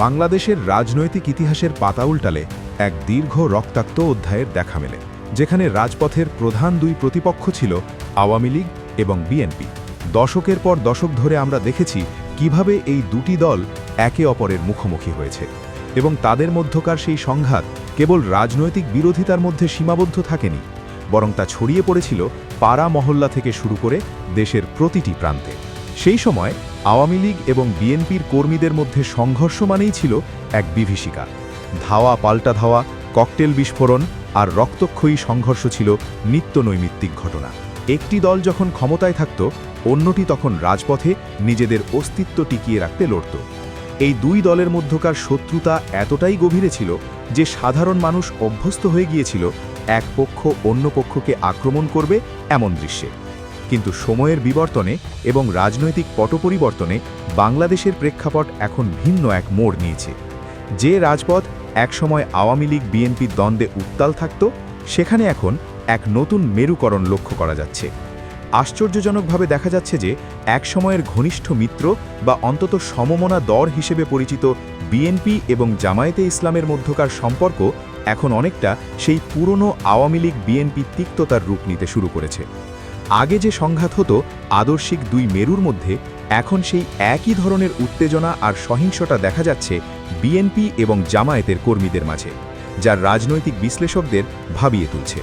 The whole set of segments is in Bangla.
বাংলাদেশের রাজনৈতিক ইতিহাসের পাতা উল্টালে এক দীর্ঘ রক্তাক্ত অধ্যায়ের দেখা মেলে, যেখানে রাজপথের প্রধান দুই প্রতিপক্ষ ছিল আওয়ামী লীগ এবং বিএনপি। দশকের পর দশক ধরে আমরা দেখেছি কিভাবে এই দুটি দল একে অপরের মুখোমুখি হয়েছে, এবং তাদের মধ্যকার সেই সংঘাত কেবল রাজনৈতিক বিরোধিতার মধ্যে সীমাবদ্ধ থাকেনি, বরং তা ছড়িয়ে পড়েছিল পাড়া মহল্লা থেকে শুরু করে দেশের প্রতিটি প্রান্তে। সেই সময় আওয়ামী লীগ এবং বিএনপির কর্মীদের মধ্যে সংঘর্ষ মানেই ছিল এক বিভীষিকা। ধাওয়া পাল্টা ধাওয়া, ককটেল বিস্ফোরণ আর রক্তক্ষয়ী সংঘর্ষ ছিল নিত্য নৈমিত্তিক ঘটনা। একটি দল যখন ক্ষমতায় থাকত, অন্যটি তখন রাজপথে নিজেদের অস্তিত্ব টিকিয়ে রাখতে লড়ত। এই দুই দলের মধ্যকার শত্রুতা এতটাই গভীরে ছিল যে সাধারণ মানুষ অভ্যস্ত হয়ে গিয়েছিল এক পক্ষ অন্য পক্ষকে আক্রমণ করবে এমন দৃশ্যে। কিন্তু সময়ের বিবর্তনে এবং রাজনৈতিক পট পরিবর্তনে বাংলাদেশের প্রেক্ষাপট এখন ভিন্ন এক মোড় নিয়েছে। যে রাজপথ একসময় আওয়ামী লীগ বিএনপির দ্বন্দ্বে উত্তাল থাকত, সেখানে এখন এক নতুন মেরুকরণ লক্ষ্য করা যাচ্ছে। আশ্চর্যজনকভাবে দেখা যাচ্ছে যে একসময়ের ঘনিষ্ঠ মিত্র বা অন্তত সমমনা দর হিসেবে পরিচিত বিএনপি এবং জামায়াতে ইসলামের মধ্যকার সম্পর্ক এখন অনেকটা সেই পুরনো আওয়ামী লীগ বিএনপি তিক্ততার রূপ নিতে শুরু করেছে। আগে যে সংঘাত হতো আদর্শিক দুই মেরুর মধ্যে, এখন সেই একই ধরনের উত্তেজনা আর সহিংসতা দেখা যাচ্ছে বিএনপি এবং জামায়াতের কর্মীদের মাঝে, যা রাজনৈতিক বিশ্লেষকদের ভাবিয়ে তুলছে।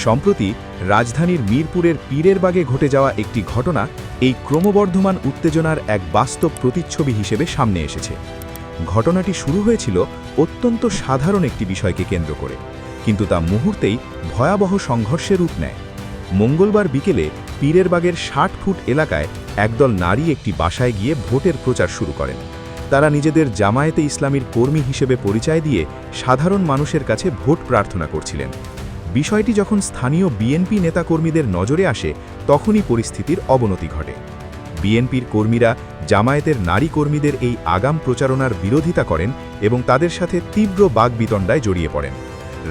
সম্প্রতি রাজধানীর মিরপুরের পীরের বাগে ঘটে যাওয়া একটি ঘটনা এই ক্রমবর্ধমান উত্তেজনার এক বাস্তব প্রতিচ্ছবি হিসেবে সামনে এসেছে। ঘটনাটি শুরু হয়েছিল অত্যন্ত সাধারণ একটি বিষয়কে কেন্দ্র করে, কিন্তু তা মুহূর্তেই ভয়াবহ সংঘর্ষের রূপ নেয়। মঙ্গলবার বিকেলে পীরের বাগের ৬০ ফুট এলাকায় একদল নারী একটি বাসায় গিয়ে ভোটের প্রচার শুরু করেন। তারা নিজেদের জামায়াতে ইসলামীর কর্মী হিসেবে পরিচয় দিয়ে সাধারণ মানুষের কাছে ভোট প্রার্থনা করছিলেন। বিষয়টি যখন স্থানীয় বিএনপি নেতাকর্মীদের নজরে আসে, তখনই পরিস্থিতির অবনতি ঘটে। বিএনপির কর্মীরা জামায়াতের নারী কর্মীদের এই আগাম প্রচারণার বিরোধিতা করেন এবং তাদের সাথে তীব্র বাগবিতণ্ডায় জড়িয়ে পড়েন।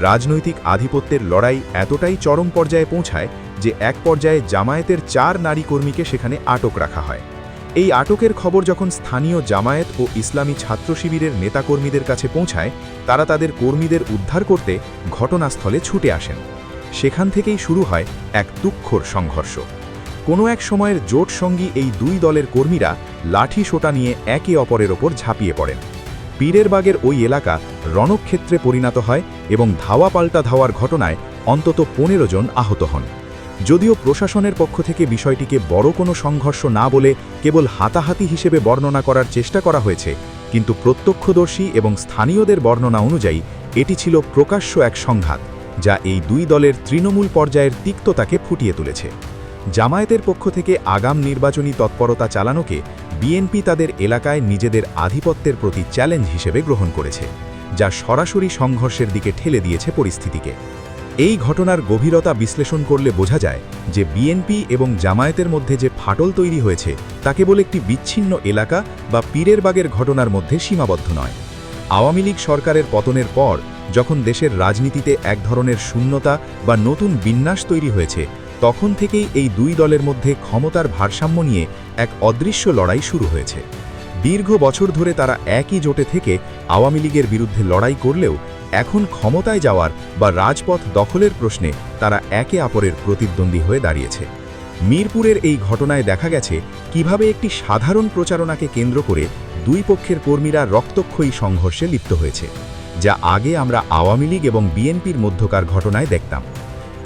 রাজনৈতিক আধিপত্যের লড়াই এতটাই চরম পর্যায়ে পৌঁছায় যে এক পর্যায়ে জামায়াতের ৪ নারী কর্মীকে সেখানে আটক রাখা হয়। এই আটকের খবর যখন স্থানীয় জামায়াত ও ইসলামী ছাত্র শিবিরের নেতাকর্মীদের কাছে পৌঁছায়, তারা তাদের কর্মীদের উদ্ধার করতে ঘটনাস্থলে ছুটে আসেন। সেখান থেকেই শুরু হয় এক তুক্ষর সংঘর্ষ। কোনো এক সময়ের জোট সঙ্গী এই দুই দলের কর্মীরা লাঠি সোটা নিয়ে একে অপরের ওপর ঝাঁপিয়ে পড়েন। পীরের বাগের ওই এলাকা রণক্ষেত্রে পরিণত হয় এবং ধাওয়া পাল্টা ধাওয়ার ঘটনায় অন্তত ১৫ জন আহত হন। যদিও প্রশাসনের পক্ষ থেকে বিষয়টিকে বড় কোনো সংঘর্ষ না বলে কেবল হাতাহাতি হিসেবে বর্ণনা করার চেষ্টা করা হয়েছে, কিন্তু প্রত্যক্ষদর্শী এবং স্থানীয়দের বর্ণনা অনুযায়ী এটি ছিল প্রকাশ্য এক সংঘাত, যা এই দুই দলের তৃণমূল পর্যায়ের তিক্ততাকে ফুটিয়ে তুলেছে। জামায়াতের পক্ষ থেকে আগাম নির্বাচনী তৎপরতা চালানোকে বিএনপি তাদের এলাকায় নিজেদের আধিপত্যের প্রতি চ্যালেঞ্জ হিসেবে গ্রহণ করেছে, যা সরাসরি সংঘর্ষের দিকে ঠেলে দিয়েছে পরিস্থিতিকে। এই ঘটনার গভীরতা বিশ্লেষণ করলে বোঝা যায় যে বিএনপি এবং জামায়াতের মধ্যে যে ফাটল তৈরি হয়েছে তা কেবল একটি বিচ্ছিন্ন এলাকা বা পীরের বাগের ঘটনার মধ্যে সীমাবদ্ধ নয়। আওয়ামী লীগ সরকারের পতনের পর যখন দেশের রাজনীতিতে এক ধরনের শূন্যতা বা নতুন বিন্যাস তৈরি হয়েছে, তখন থেকেই এই দুই দলের মধ্যে ক্ষমতার ভারসাম্য নিয়ে এক অদৃশ্য লড়াই শুরু হয়েছে। দীর্ঘ বছর ধরে তারা একই জোটে থেকে আওয়ামী লীগের বিরুদ্ধে লড়াই করলেও এখন ক্ষমতায় যাওয়ার বা রাজপথ দখলের প্রশ্নে তারা একে অপরের প্রতিদ্বন্দ্বী হয়ে দাঁড়িয়েছে। মিরপুরের এই ঘটনায় দেখা গেছে কিভাবে একটি সাধারণ প্রচারণাকে কেন্দ্র করে দুই পক্ষের কর্মীরা রক্তক্ষয়ী সংঘর্ষে লিপ্ত হয়েছে, যা আগে আমরা আওয়ামী লীগ এবং বিএনপির মধ্যকার ঘটনায় দেখতাম।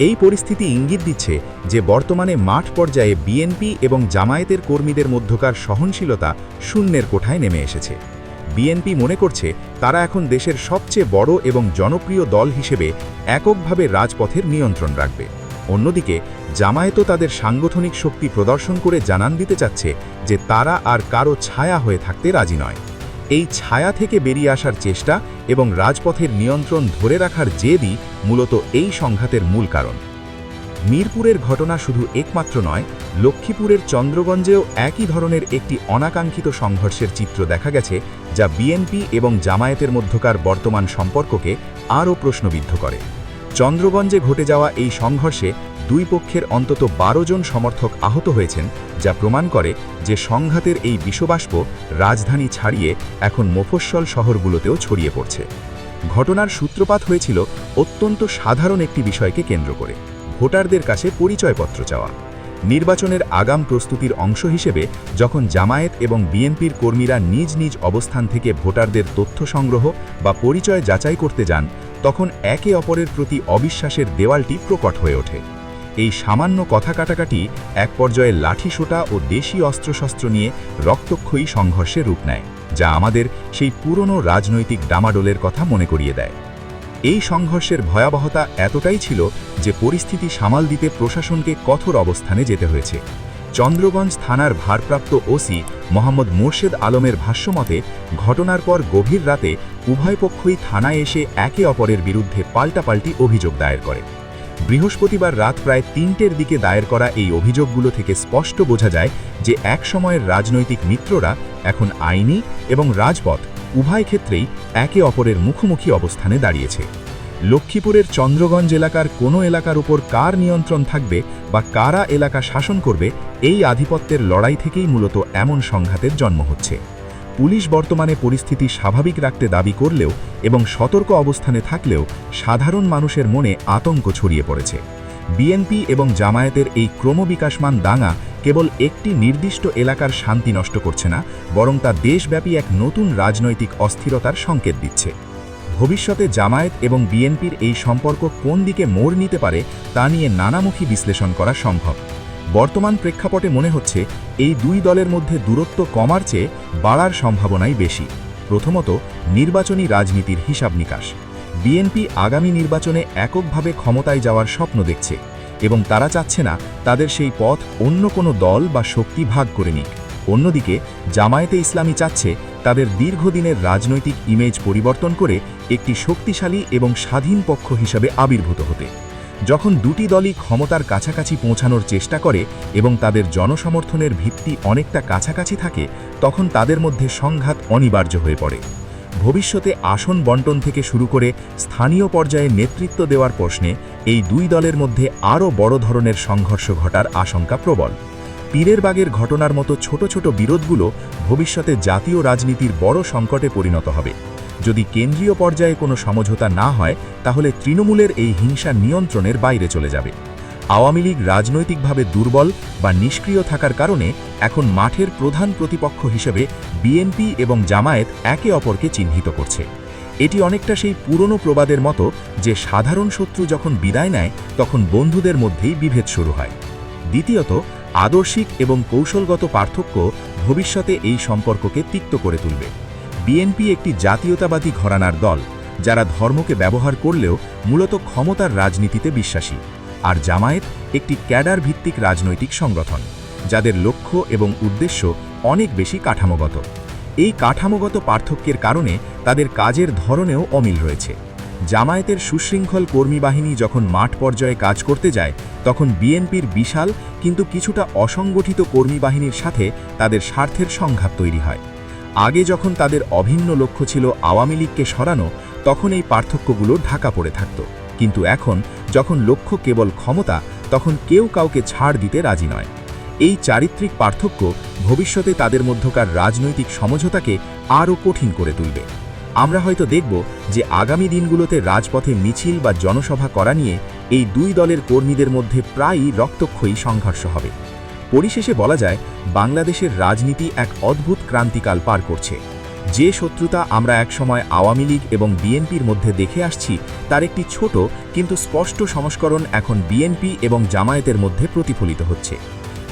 এই পরিস্থিতি ইঙ্গিত দিচ্ছে যে বর্তমানে মাঠ পর্যায়ে বিএনপি এবং জামায়াতের কর্মীদের মধ্যকার সহনশীলতা শূন্যের কোঠায় নেমে এসেছে। বিএনপি মনে করছে তারা এখন দেশের সবচেয়ে বড় এবং জনপ্রিয় দল হিসেবে এককভাবে রাজপথের নিয়ন্ত্রণ রাখবে। অন্যদিকে জামায়াতও তাদের সাংগঠনিক শক্তি প্রদর্শন করে জানান দিতে চাচ্ছে যে তারা আর কারো ছায়া হয়ে থাকতে রাজি নয়। এই ছায়া থেকে বেরিয়ে আসার চেষ্টা এবং রাজপথের নিয়ন্ত্রণ ধরে রাখার জেদই মূলত এই সংঘাতের মূল কারণ। মিরপুরের ঘটনা শুধু একমাত্র নয়, লক্ষ্মীপুরের চন্দ্রগঞ্জেও একই ধরনের একটি অনাকাঙ্ক্ষিত সংঘর্ষের চিত্র দেখা গেছে, যা বিএনপি এবং জামায়াতের মধ্যকার বর্তমান সম্পর্ককে আরও প্রশ্নবিদ্ধ করে। চন্দ্রগঞ্জে ঘটে যাওয়া এই সংঘর্ষে দুই পক্ষের অন্তত 12 জন সমর্থক আহত হয়েছেন, যা প্রমাণ করে যে সংঘাতের এই বিষবাষ্প রাজধানী ছাড়িয়ে এখন মফস্বল শহরগুলোতেও ছড়িয়ে পড়ছে। ঘটনার সূত্রপাত হয়েছিল অত্যন্ত সাধারণ একটি বিষয়কে কেন্দ্র করে, ভোটারদের কাছে পরিচয়পত্র চাওয়া। নির্বাচনের আগাম প্রস্তুতির অংশ হিসেবে যখন জামায়াত এবং বিএনপির কর্মীরা নিজ নিজ অবস্থান থেকে ভোটারদের তথ্য সংগ্রহ বা পরিচয় যাচাই করতে যান, তখন একে অপরের প্রতি অবিশ্বাসের দেওয়ালটি প্রকট হয়ে ওঠে। এই সামান্য কথা কাটাকাটি এক পর্যায়ে লাঠিসোঁটা ও দেশি অস্ত্রশস্ত্র নিয়ে রক্তক্ষয়ী সংঘর্ষে রূপ নেয়, যা আমাদের সেই পুরনো রাজনৈতিক ডামাডোলের কথা মনে করিয়ে দেয়। এই সংঘর্ষের ভয়াবহতা এতটাই ছিল যে পরিস্থিতি সামাল দিতে প্রশাসনকে কঠোর অবস্থানে যেতে হয়েছে। চন্দ্রগঞ্জ থানার ভারপ্রাপ্ত ওসি মোহাম্মদ মোর্শেদ আলমের ভাষ্যমতে, ঘটনার পর গভীর রাতে উভয় পক্ষই থানায় এসে একে অপরের বিরুদ্ধে পাল্টাপাল্টি অভিযোগ দায়ের করে। বৃহস্পতিবার রাত প্রায় ৩টের দিকে দায়ের করা এই অভিযোগগুলো থেকে স্পষ্ট বোঝা যায় যে এক সময়ের রাজনৈতিক মিত্ররা এখন আইনি এবং রাজপথ উভয় ক্ষেত্রেই একে অপরের মুখোমুখি অবস্থানে দাঁড়িয়েছে। লক্ষ্মীপুরের চন্দ্রগঞ্জ এলাকার কোনো এলাকার উপর কার নিয়ন্ত্রণ থাকবে বা কারা এলাকা শাসন করবে, এই আধিপত্যের লড়াই থেকেই মূলত এমন সংঘাতের জন্ম হচ্ছে। পুলিশ বর্তমানে পরিস্থিতি স্বাভাবিক রাখতে দাবি করলেও এবং সতর্ক অবস্থানে থাকলেও সাধারণ মানুষের মনে আতঙ্ক ছড়িয়ে পড়েছে। বিএনপি এবং জামায়াতের এই ক্রমবিকাশমান দাঙ্গা কেবল একটি নির্দিষ্ট এলাকার শান্তি নষ্ট করছে না, বরং তা দেশব্যাপী এক নতুন রাজনৈতিক অস্থিরতার সংকেত দিচ্ছে। ভবিষ্যতে জামায়াত এবং বিএনপির এই সম্পর্ক কোন দিকে মোড় নিতে পারে তা নিয়ে নানামুখী বিশ্লেষণ করা সম্ভব। বর্তমান প্রেক্ষাপটে মনে হচ্ছে এই দুই দলের মধ্যে দূরত্ব কমার চেয়ে বাড়ার সম্ভাবনাই বেশি। প্রথমত, নির্বাচনী রাজনীতির হিসাব নিকাশ। বিএনপি আগামী নির্বাচনে এককভাবে ক্ষমতায় যাওয়ার স্বপ্ন দেখছে এবং তারা চাচ্ছে না তাদের সেই পথ অন্য কোনো দল বা শক্তি ভাগ করে নিক। অন্যদিকে জামায়াতে ইসলামী চাচ্ছে তাদের দীর্ঘদিনের রাজনৈতিক ইমেজ পরিবর্তন করে একটি শক্তিশালী এবং স্বাধীন পক্ষ হিসাবে আবির্ভূত হতে। যখন দুটি দলই ক্ষমতার কাছাকাছি পৌঁছানোর চেষ্টা করে এবং তাদের জনসমর্থনের ভিত্তি অনেকটা কাছাকাছি থাকে, তখন তাদের মধ্যে সংঘাত অনিবার্য হয়ে পড়ে। ভবিষ্যতে আসন বণ্টন থেকে শুরু করে স্থানীয় পর্যায়ে নেতৃত্ব দেওয়ার প্রশ্নে এই দুই দলের মধ্যে আরও বড় ধরনের সংঘর্ষ ঘটার আশঙ্কা প্রবল। পীরের বাগের ঘটনার মতো ছোট ছোট বিরোধগুলো ভবিষ্যতে জাতীয় রাজনীতির বড় সংকটে পরিণত হবে। যদি কেন্দ্রীয় পর্যায়ে কোনো সমঝোতা না হয়, তাহলে তৃণমূলের এই হিংসা নিয়ন্ত্রণের বাইরে চলে যাবে। আওয়ামী লীগ রাজনৈতিকভাবে দুর্বল বা নিষ্ক্রিয় থাকার কারণে এখন মাঠের প্রধান প্রতিপক্ষ হিসেবে বিএনপি এবং জামায়াত একে অপরকে চিহ্নিত করছে। এটি অনেকটা সেই পুরনো প্রবাদের মতো যে সাধারণ শত্রু যখন বিদায় নেয় তখন বন্ধুদের মধ্যেই বিভেদ শুরু হয়। দ্বিতীয়ত, আদর্শিক এবং কৌশলগত পার্থক্য ভবিষ্যতে এই সম্পর্ককে তিক্ত করে তুলবে। বিএনপি একটি জাতীয়তাবাদী ঘরানার দল, যারা ধর্মকে ব্যবহার করলেও মূলত ক্ষমতার রাজনীতিতে বিশ্বাসী, আর জামায়াত একটি ক্যাডার ভিত্তিক রাজনৈতিক সংগঠন, যাদের লক্ষ্য এবং উদ্দেশ্য অনেক বেশি কাঠামোগত। এই কাঠামোগত পার্থক্যের কারণে তাদের কাজের ধরনেও অমিল রয়েছে। জামায়াতের সুশৃঙ্খল কর্মী বাহিনী যখন মাঠ পর্যায়ে কাজ করতে যায়, তখন বিএনপির বিশাল কিন্তু কিছুটা অসংগঠিত কর্মী বাহিনীর সাথে তাদের স্বার্থের সংঘাত তৈরি হয়। আগে যখন তাদের অভিন্ন লক্ষ্য ছিল আওয়ামী লীগকে সরানো, তখন এই পার্থক্যগুলো ঢাকা পড়ে থাকত, কিন্তু এখন যখন লক্ষ্য কেবল ক্ষমতা, তখন কেউ কাউকে ছাড় দিতে রাজি নয়। এই চারিত্রিক পার্থক্য ভবিষ্যতে তাদের মধ্যকার রাজনৈতিক সমঝোতাকে আরও কঠিন করে তুলবে। আমরা হয়তো দেখব যে আগামী দিনগুলোতে রাজপথে মিছিল বা জনসভা করা নিয়ে এই দুই দলের কর্মীদের মধ্যে প্রায়ই রক্তক্ষয়ী সংঘর্ষ হবে। পরিশেষে বলা যায়, বাংলাদেশের রাজনীতি এক অদ্ভুত ক্রান্তিকাল পার করছে। যে শত্রুতা আমরা একসময় আওয়ামী লীগ এবং বিএনপির মধ্যে দেখে আসছি, তার একটি ছোট কিন্তু স্পষ্ট সংস্করণ এখন বিএনপি এবং জামায়াতের মধ্যে প্রতিফলিত হচ্ছে।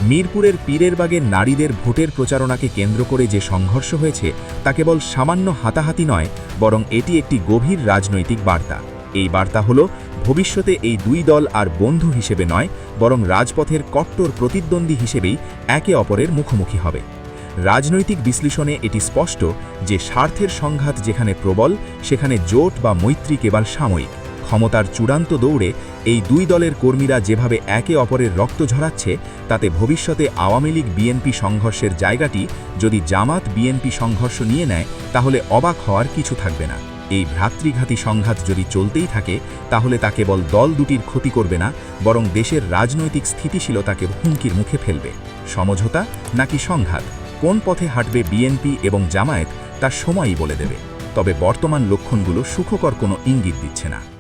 মিরপুরের পীরের বাগের নারীদের ভোটের প্রচারণাকে কেন্দ্র করে যে সংঘর্ষ হয়েছে, তা কেবল সামান্য হাতাহাতি নয়, বরং এটি একটি গভীর রাজনৈতিক বার্তা। এই বার্তা হলো, ভবিষ্যতে এই দুই দল আর বন্ধু হিসেবে নয়, বরং রাজপথের কট্টর প্রতিদ্বন্দ্বী হিসেবেই একে অপরের মুখোমুখি হবে। রাজনৈতিক বিশ্লেষণে এটি স্পষ্ট যে স্বার্থের সংঘাত যেখানে প্রবল, সেখানে জোট বা মৈত্রী কেবল সাময়িক। ক্ষমতার চূড়ান্ত দৌড়ে এই দুই দলের কর্মীরা যেভাবে একে অপরের রক্ত ঝরাচ্ছে, তাতে ভবিষ্যতে আওয়ামী লীগ বিএনপি সংঘর্ষের জায়গাটি যদি জামাত বিএনপি সংঘর্ষ নিয়ে নেয়, তাহলে অবাক হওয়ার কিছু থাকবে না। এই ভ্রাতৃঘাতী সংঘাত যদি চলতেই থাকে তাহলে তা কেবল দল দুটির ক্ষতি করবে না, বরং দেশের রাজনৈতিক স্থিতিশীলতাকে হুমকির মুখে ফেলবে। সমঝোতা নাকি সংঘাত, কোন পথে হাঁটবে বিএনপি এবং জামায়াত তা সময়ই বলে দেবে। তবে বর্তমান লক্ষণগুলো সুখকর কোনো ইঙ্গিত দিচ্ছে না।